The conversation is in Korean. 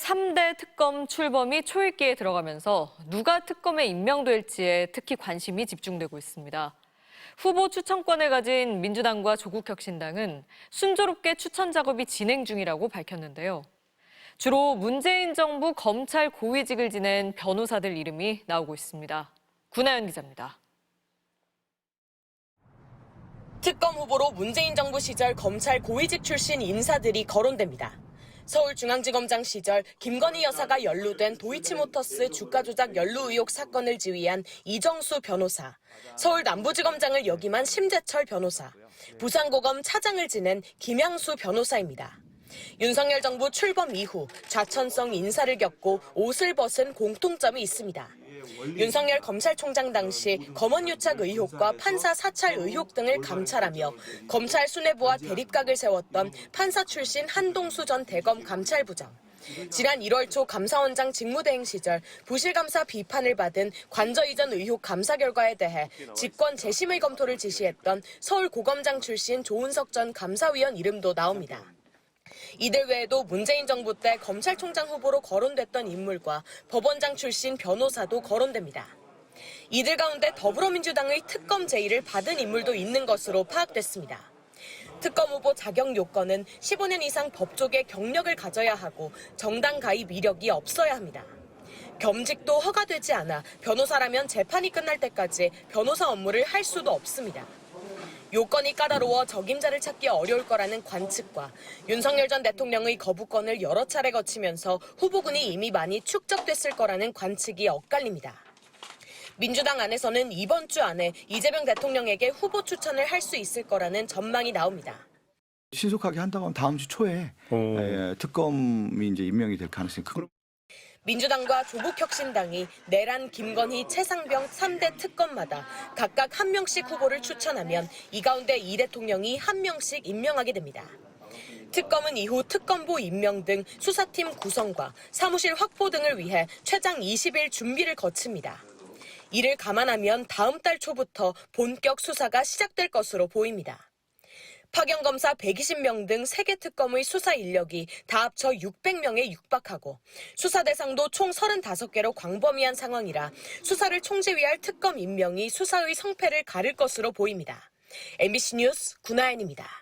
3대 특검 출범이 초읽기에 들어가면서 누가 특검에 임명될지에 특히 관심이 집중되고 있습니다. 후보 추천권을 가진 민주당과 조국혁신당은 순조롭게 추천 작업이 진행 중이라고 밝혔는데요. 주로 문재인 정부 검찰 고위직을 지낸 변호사들 이름이 나오고 있습니다. 구나연 기자입니다. 특검 후보로 문재인 정부 시절 검찰 고위직 출신 인사들이 거론됩니다. 서울중앙지검장 시절 김건희 여사가 연루된 도이치모터스 주가 조작 연루 의혹 사건을 지휘한 이정수 변호사, 서울 남부지검장을 역임한 심재철 변호사, 부산고검 차장을 지낸 김양수 변호사입니다. 윤석열 정부 출범 이후 좌천성 인사를 겪고 옷을 벗은 공통점이 있습니다. 윤석열 검찰총장 당시 검언유착 의혹과 판사 사찰 의혹 등을 감찰하며 검찰 수뇌부와 대립각을 세웠던 판사 출신 한동수 전 대검 감찰부장. 지난 1월 초 감사원장 직무대행 시절 부실감사 비판을 받은 관저 이전 의혹 감사 결과에 대해 직권 재심의 검토를 지시했던 서울고검장 출신 조은석 전 감사위원 이름도 나옵니다. 이들 외에도 문재인 정부 때 검찰총장 후보로 거론됐던 인물과 법원장 출신 변호사도 거론됩니다. 이들 가운데 더불어민주당의 특검 제의를 받은 인물도 있는 것으로 파악됐습니다. 특검 후보 자격 요건은 15년 이상 법조계 경력을 가져야 하고 정당 가입 이력이 없어야 합니다. 겸직도 허가되지 않아 변호사라면 재판이 끝날 때까지 변호사 업무를 할 수도 없습니다. 요건이 까다로워 적임자를 찾기 어려울 거라는 관측과 윤석열 전 대통령의 거부권을 여러 차례 거치면서 후보군이 이미 많이 축적됐을 거라는 관측이 엇갈립니다. 민주당 안에서는 이번 주 안에 이재명 대통령에게 후보 추천을 할 수 있을 거라는 전망이 나옵니다. 신속하게 한다고 하면 다음 주 초에 특검이 이제 임명이 될 가능성이 큰. 민주당과 조국혁신당이 내란, 김건희, 최상병 3대 특검마다 각각 한 명씩 후보를 추천하면 이 가운데 이 대통령이 한 명씩 임명하게 됩니다. 특검은 이후 특검보 임명 등 수사팀 구성과 사무실 확보 등을 위해 최장 20일 준비를 거칩니다. 이를 감안하면 다음 달 초부터 본격 수사가 시작될 것으로 보입니다. 파견검사 120명 등 3개 특검의 수사 인력이 다 합쳐 600명에 육박하고 수사 대상도 총 35개로 광범위한 상황이라 수사를 총지휘할 특검 임명이 수사의 성패를 가를 것으로 보입니다. MBC 뉴스 구나연입니다.